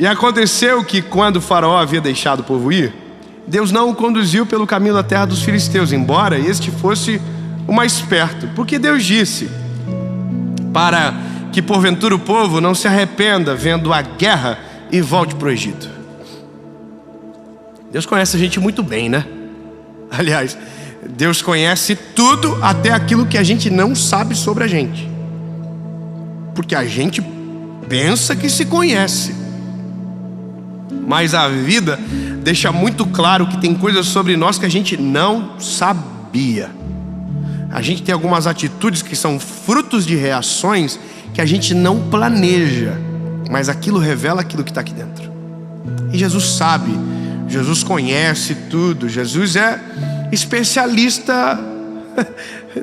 E aconteceu que quando Faraó havia deixado o povo ir, Deus não o conduziu pelo caminho da terra dos filisteus, embora este fosse o mais perto, porque Deus disse para que porventura o povo não se arrependa vendo a guerra e volte para o Egito. Deus conhece a gente muito bem, né? Aliás, Deus conhece tudo, até aquilo que a gente não sabe sobre a gente, porque a gente pensa que se conhece, mas a vida deixa muito claro que tem coisas sobre nós que a gente não sabia. A gente tem algumas atitudes que são frutos de reações que a gente não planeja, mas aquilo revela aquilo que está aqui dentro. E Jesus sabe, Jesus conhece tudo, Jesus é especialista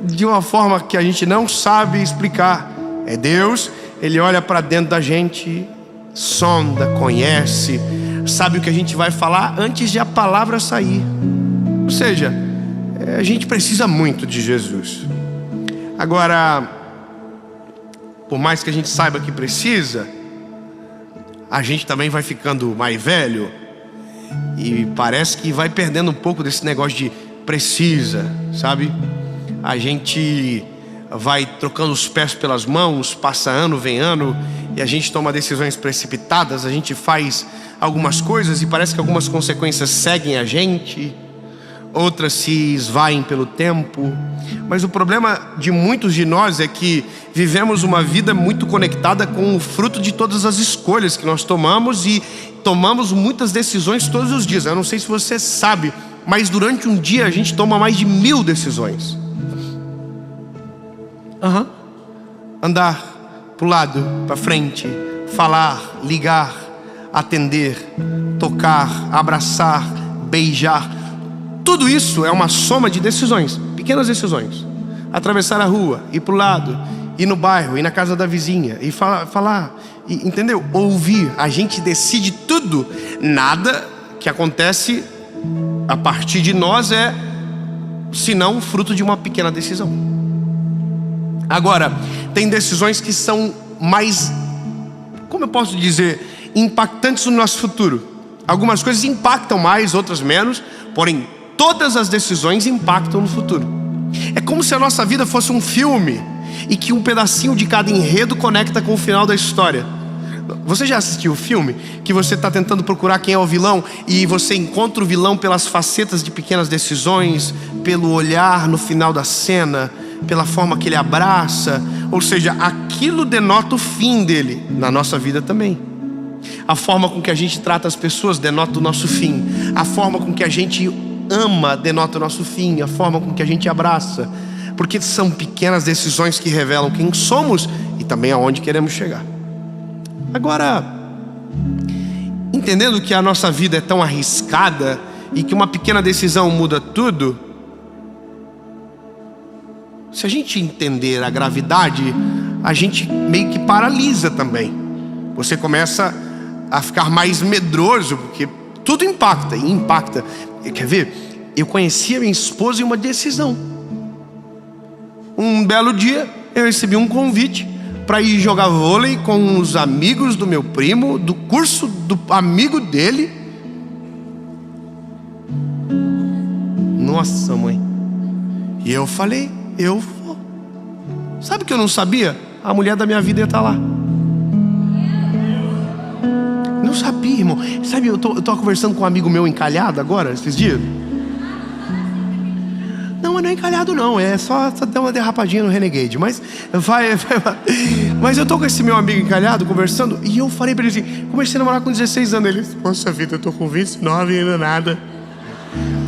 de uma forma que a gente não sabe explicar. É Deus, Ele olha para dentro da gente, sonda, conhece, sabe o que a gente vai falar antes de a palavra sair. Ou seja, a gente precisa muito de Jesus. Agora, por mais que a gente saiba que precisa, a gente também vai ficando mais velho e parece que vai perdendo um pouco desse negócio de precisa, sabe? A gente vai trocando os pés pelas mãos, passa ano, vem ano, e a gente toma decisões precipitadas, a gente faz algumas coisas e parece que algumas consequências seguem a gente, outras se esvaem pelo tempo. Mas o problema de muitos de nós é que vivemos uma vida muito conectada com o fruto de todas as escolhas que nós tomamos, e tomamos muitas decisões todos os dias. Eu não sei se você sabe, mas durante um dia a gente toma mais de 1000 decisões. Andar pro lado, para frente, falar, ligar, atender, tocar, abraçar, beijar. Tudo isso é uma soma de decisões, pequenas decisões. Atravessar a rua, ir pro lado, ir no bairro, ir na casa da vizinha, e falar, entendeu? Ouvir. A gente decide tudo. Nada que acontece a partir de nós é senão fruto de uma pequena decisão. Agora, tem decisões que são mais, como eu posso dizer, impactantes no nosso futuro. Algumas coisas impactam mais, outras menos, porém todas as decisões impactam no futuro. É como se a nossa vida fosse um filme e que um pedacinho de cada enredo conecta com o final da história. Você já assistiu o filme que você está tentando procurar quem é o vilão e você encontra o vilão pelas facetas de pequenas decisões, pelo olhar no final da cena, pela forma que ele abraça? Ou seja, aquilo denota o fim dele. Na nossa vida também. A forma com que a gente trata as pessoas denota o nosso fim. A forma com que a gente ama denota o nosso fim. A forma com que a gente abraça. Porque são pequenas decisões que revelam quem somos e também aonde queremos chegar. Agora, entendendo que a nossa vida é tão arriscada e que uma pequena decisão muda tudo, se a gente entender a gravidade, a gente meio que paralisa também. Você começa a ficar mais medroso, porque tudo impacta, e impacta. Quer ver? Eu conheci a minha esposa em uma decisão. Um belo dia, eu recebi um convite para ir jogar vôlei com os amigos do meu primo, do curso do amigo dele. Nossa, mãe. E eu falei, eu vou. Sabe o que eu não sabia? A mulher da minha vida ia estar lá. Não sabia, irmão. Sabe, eu tô conversando com um amigo meu encalhado agora, esses dias. Não, mas não é encalhado não, é só dar uma derrapadinha no Renegade. Mas mas eu tô com esse meu amigo encalhado conversando, e eu falei pra ele assim, comecei a namorar com 16 anos. Ele, nossa vida, eu tô com 29 e ainda nada.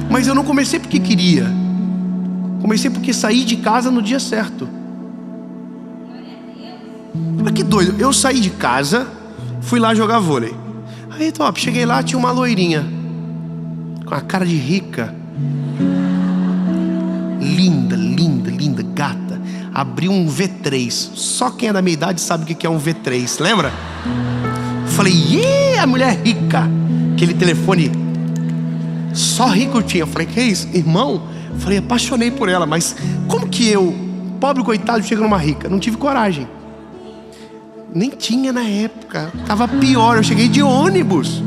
Mas eu não comecei porque queria. Comecei porque saí de casa no dia certo. Mas que doido, eu saí de casa, fui lá jogar vôlei. Aí top, cheguei lá, tinha uma loirinha com a cara de rica, linda, linda, linda, gata. Abriu um V3. Só quem é da minha idade sabe o que é um V3, lembra? Falei, a mulher rica. Aquele telefone só rico tinha. Falei, que é isso? Irmão, falei, apaixonei por ela. Mas como que eu, pobre coitado, chego numa rica? Não tive coragem. Nem tinha na época, tava pior, eu cheguei de ônibus.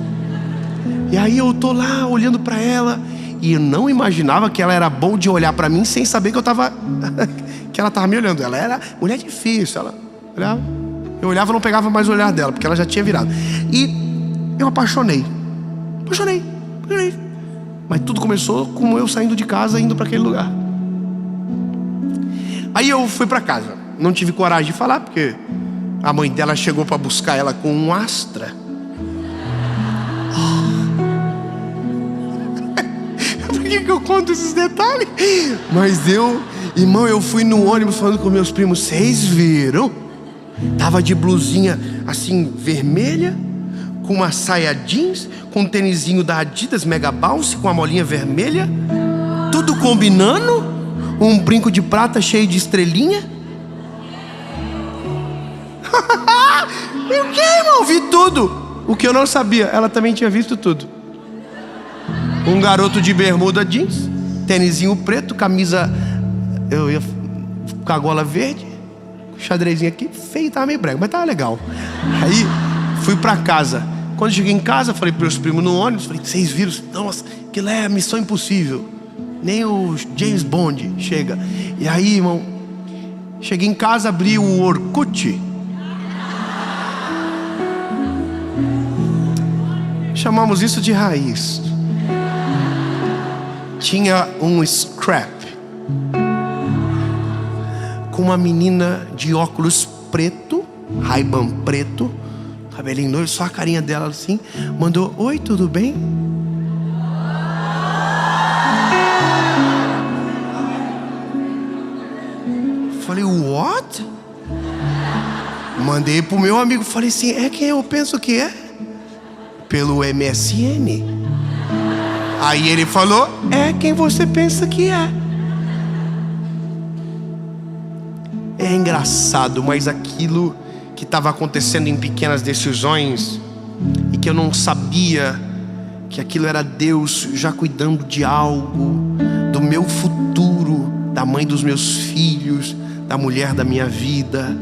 E aí eu tô lá olhando pra ela, e eu não imaginava que ela era bom de olhar pra mim sem saber que que ela tava me olhando. Ela era mulher difícil, ela olhava, eu olhava e não pegava mais o olhar dela, porque ela já tinha virado. E eu apaixonei. Mas tudo começou com eu saindo de casa, indo pra aquele lugar. Aí eu fui pra casa, não tive coragem de falar, porque a mãe dela chegou pra buscar ela com um Astra. Por que eu conto esses detalhes? Mas irmão, eu fui no ônibus falando com meus primos. Vocês viram? Tava de blusinha assim, vermelha, com uma saia jeans, com um tênisinho da Adidas Mega Bounce, com a molinha vermelha, tudo combinando, um brinco de prata cheio de estrelinha. O que, irmão? Vi tudo. O que eu não sabia, ela também tinha visto tudo. Um garoto de bermuda jeans, tênisinho preto, camisa com a gola verde, xadrezinho aqui, feio, tava meio brega, mas tava legal. Aí fui pra casa. Quando cheguei em casa, falei para meus primos no ônibus, falei, vocês viram? Nossa, aquilo é Missão Impossível. Nem o James Bond chega. E aí, irmão, cheguei em casa, abri o Orkut. Chamamos isso de raiz. Tinha um scrap com uma menina de óculos preto, Ray-Ban preto, cabelinho noivo, só a carinha dela assim. Mandou, oi, tudo bem? Falei, what? Mandei pro meu amigo, falei assim, é quem eu penso que é? Pelo MSN. Aí ele falou, é quem você pensa que é. É engraçado, mas aquilo que estava acontecendo em pequenas decisões, e que eu não sabia que aquilo era Deus já cuidando de algo, do meu futuro, da mãe dos meus filhos, da mulher da minha vida.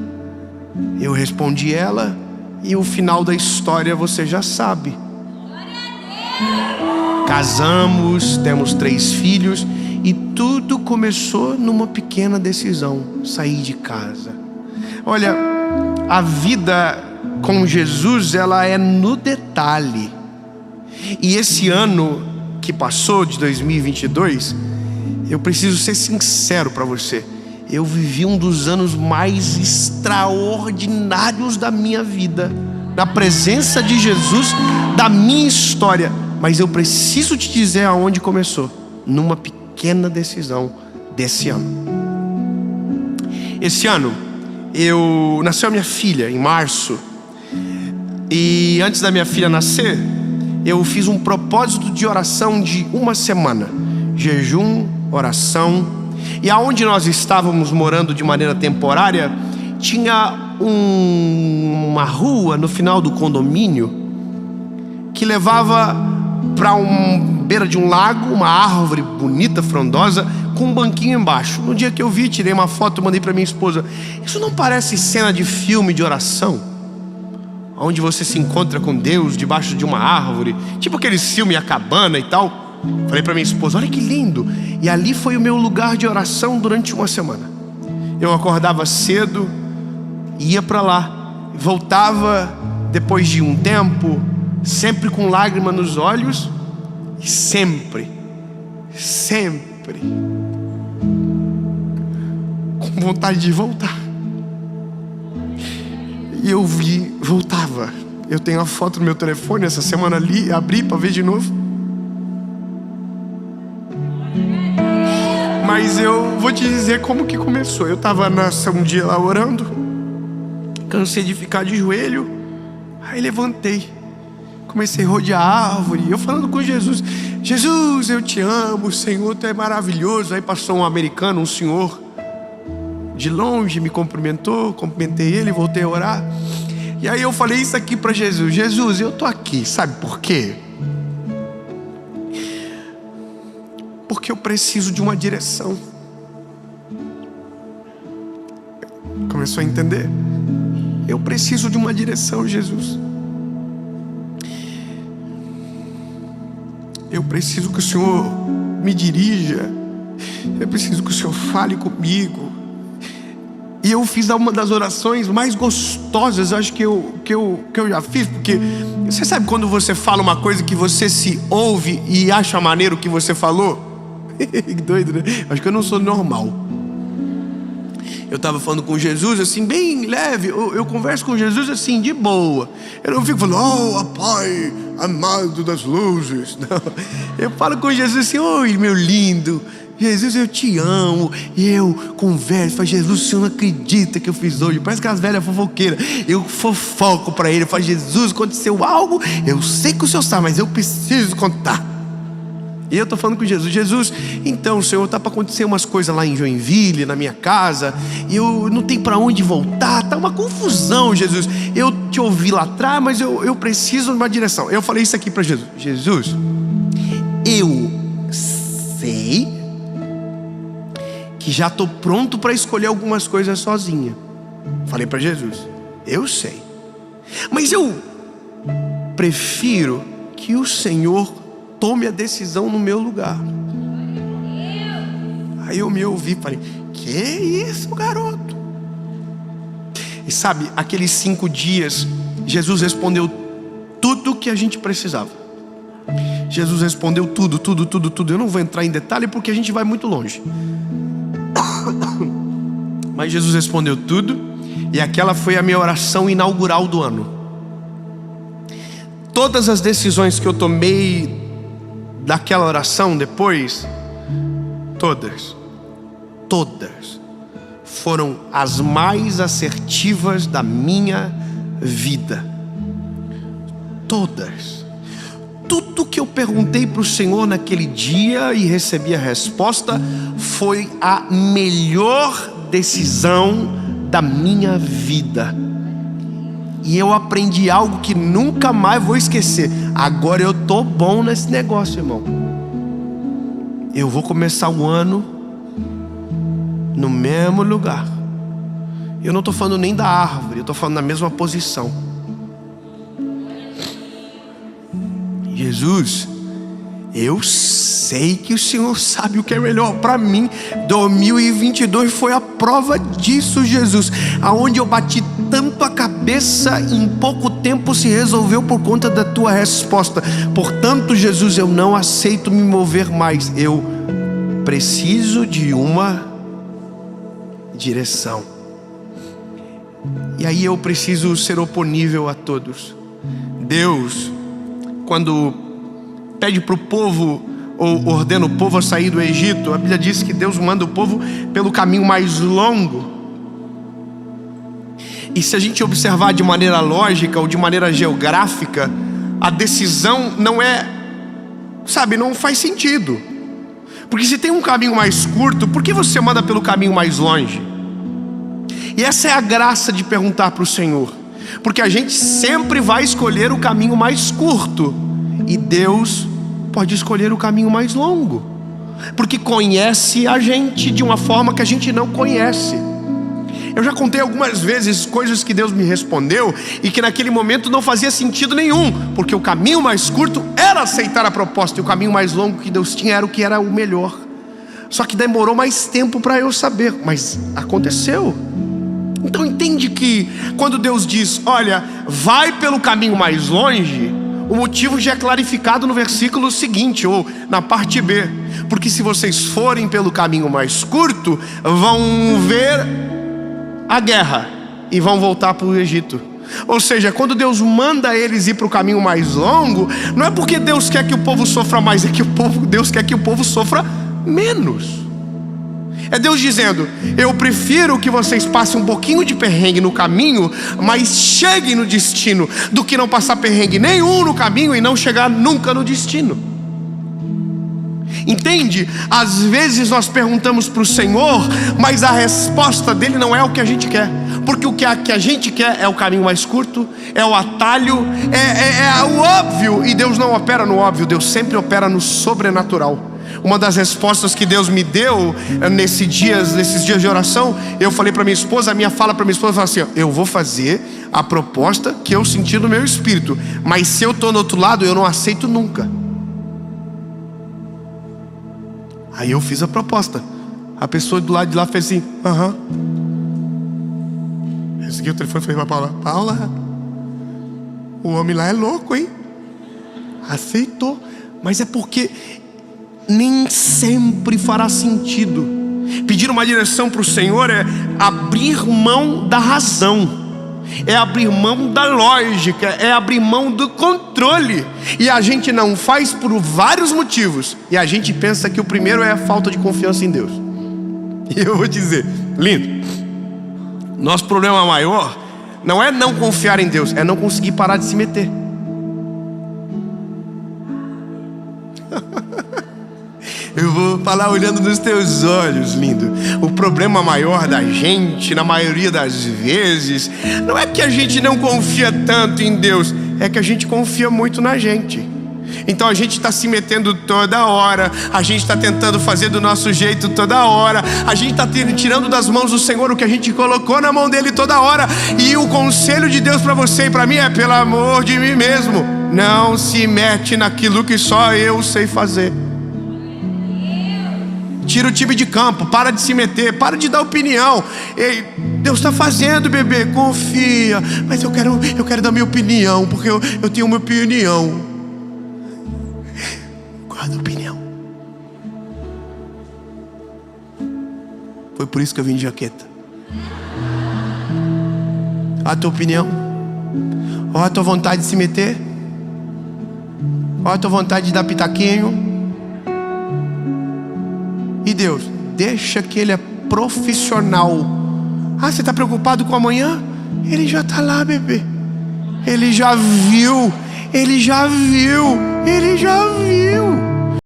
Eu respondi ela, e o final da história você já sabe. Casamos, temos 3 filhos, e tudo começou numa pequena decisão: sair de casa. Olha, a vida com Jesus, ela é no detalhe. E esse ano que passou, de 2022, eu preciso ser sincero para você. Eu vivi um dos anos mais extraordinários da minha vida, na presença de Jesus, da minha história. Mas eu preciso te dizer aonde começou: numa pequena decisão desse ano. Esse ano, nasceu a minha filha em março. E antes da minha filha nascer, eu fiz um propósito de oração de 1 semana. Jejum, oração. E aonde nós estávamos morando de maneira temporária, tinha uma rua no final do condomínio que levava para beira de um lago, uma árvore bonita, frondosa, com um banquinho embaixo. No dia que eu vi, tirei uma foto, mandei para minha esposa. Isso não parece cena de filme de oração? Onde você se encontra com Deus debaixo de uma árvore, tipo aquele filme A Cabana e tal. Falei para minha esposa, olha que lindo. E ali foi o meu lugar de oração durante 1 semana. Eu acordava cedo, ia para lá, voltava depois de um tempo, sempre com lágrima nos olhos, e sempre com vontade de voltar. E eu voltava. Eu tenho a foto no meu telefone, essa semana ali, abri para ver de novo. Mas eu vou te dizer como que começou. Eu estava um dia lá orando, cansei de ficar de joelho, aí levantei, comecei a rodear a árvore, eu falando com Jesus: Jesus, eu te amo, Senhor, tu é maravilhoso. Aí passou um americano, um senhor, de longe, me cumprimentou, cumprimentei ele, voltei a orar. E aí eu falei isso aqui para Jesus: Jesus, eu tô aqui, sabe por quê? Porque eu preciso de uma direção. Começou a entender? Eu preciso de uma direção, Jesus. Eu preciso que o Senhor me dirija. Eu preciso que o Senhor fale comigo. E eu fiz uma das orações mais gostosas, acho que eu já fiz, porque você sabe quando você fala uma coisa que você se ouve e acha maneiro o que você falou? Que doido, né? Acho que eu não sou normal. Eu estava falando com Jesus assim, bem leve. Eu converso com Jesus assim, de boa. Eu não fico falando, oh, Pai amado das luzes. Não. Eu falo com Jesus assim, oi, meu lindo. Jesus, eu te amo. E eu converso, falo, Jesus, o Senhor não acredita que eu fiz hoje. Parece que as velhas fofoqueiras. Eu fofoco para ele, eu falo, Jesus, aconteceu algo. Eu sei que o Senhor sabe, mas eu preciso contar. E eu estou falando com Jesus, Jesus, então, Senhor, está para acontecer umas coisas lá em Joinville, na minha casa, e eu não tenho para onde voltar, está uma confusão, Jesus. Eu te ouvi lá atrás, mas eu preciso de uma direção. Eu falei isso aqui para Jesus, Jesus, eu sei que já estou pronto para escolher algumas coisas sozinha. Falei para Jesus, eu sei, mas eu prefiro que o Senhor tome a decisão no meu lugar. Aí eu me ouvi e falei, que isso, garoto? E sabe, aqueles 5 dias Jesus respondeu tudo o que a gente precisava. Jesus respondeu tudo. Eu não vou entrar em detalhe porque a gente vai muito longe. Mas Jesus respondeu tudo. E aquela foi a minha oração inaugural do ano. Todas as decisões que eu tomei daquela oração depois, todas foram as mais assertivas da minha vida. Todas. Tudo que eu perguntei para o Senhor naquele dia e recebi a resposta foi a melhor decisão da minha vida. E eu aprendi algo que nunca mais vou esquecer. Agora eu tô bom nesse negócio, irmão. Eu vou começar o ano no mesmo lugar. Eu não tô falando nem da árvore, eu tô falando na mesma posição. Jesus, eu sei que o Senhor sabe o que é melhor para mim. 2022 foi a prova disso, Jesus. Aonde eu bati tanto a cabeça, em pouco tempo se resolveu por conta da tua resposta. Portanto, Jesus, eu não aceito me mover mais. Eu preciso de uma direção. E aí eu preciso ser oponível a todos. Deus, quando pede para o povo, ou ordena o povo a sair do Egito, a Bíblia diz que Deus manda o povo pelo caminho mais longo. E se a gente observar de maneira lógica ou de maneira geográfica, a decisão não é, sabe, não faz sentido. Porque se tem um caminho mais curto, por que você manda pelo caminho mais longe? E essa é a graça de perguntar para o Senhor, porque a gente sempre vai escolher o caminho mais curto, e Deus pode escolher o caminho mais longo, porque conhece a gente de uma forma que a gente não conhece. Eu já contei algumas vezes coisas que Deus me respondeu e que naquele momento não fazia sentido nenhum, porque o caminho mais curto era aceitar a proposta, e o caminho mais longo que Deus tinha era o que era o melhor. Só que demorou mais tempo para eu saber, mas aconteceu. Então entende que quando Deus diz, olha, vai pelo caminho mais longe, o motivo já é clarificado no versículo seguinte, ou na parte B. Porque se vocês forem pelo caminho mais curto, vão ver a guerra e vão voltar para o Egito. Ou seja, quando Deus manda eles ir para o caminho mais longo, não é porque Deus quer que o povo sofra mais, é que Deus quer que o povo sofra menos. É Deus dizendo, eu prefiro que vocês passem um pouquinho de perrengue no caminho, mas cheguem no destino, do que não passar perrengue nenhum no caminho e não chegar nunca no destino. Entende? Às vezes nós perguntamos para o Senhor, mas a resposta dele não é o que a gente quer. Porque o que a gente quer é o caminho mais curto, é o atalho, é o óbvio. E Deus não opera no óbvio, Deus sempre opera no sobrenatural. Uma das respostas que Deus me deu nesses dias de oração, eu falei para minha esposa, a minha fala para minha esposa foi assim: eu vou fazer a proposta que eu senti no meu espírito, mas se eu estou no outro lado, eu não aceito nunca. Aí eu fiz a proposta. A pessoa do lado de lá fez assim: aham. Eu segui o telefone e falei para Paula: Paula, o homem lá é louco, hein? Aceitou. Mas é porque nem sempre fará sentido. Pedir uma direção para o Senhor é abrir mão da razão, é abrir mão da lógica, é abrir mão do controle. E a gente não faz por vários motivos. E a gente pensa que o primeiro é a falta de confiança em Deus. E eu vou dizer, lindo, nosso problema maior não é não confiar em Deus, é não conseguir parar de se meter. Eu vou falar olhando nos teus olhos, lindo. O problema maior da gente, na maioria das vezes, não é que a gente não confia tanto em Deus, é que a gente confia muito na gente. Então a gente está se metendo toda hora, a gente está tentando fazer do nosso jeito toda hora, a gente está tirando das mãos do Senhor o que a gente colocou na mão dele toda hora. E o conselho de Deus para você e para mim é: pelo amor de mim mesmo, não se mete naquilo que só eu sei fazer. Tira o time de campo, para de se meter, para de dar opinião. Ei, Deus está fazendo, bebê, confia. Mas eu quero dar minha opinião, porque eu tenho uma opinião. Guarda a opinião. Foi por isso que eu vim de jaqueta. Olha a tua opinião, olha a tua vontade de se meter, olha a tua vontade de dar pitaquinho. E Deus, deixa que Ele é profissional. Ah, você está preocupado com amanhã? Ele já está lá, bebê. Ele já viu. Ele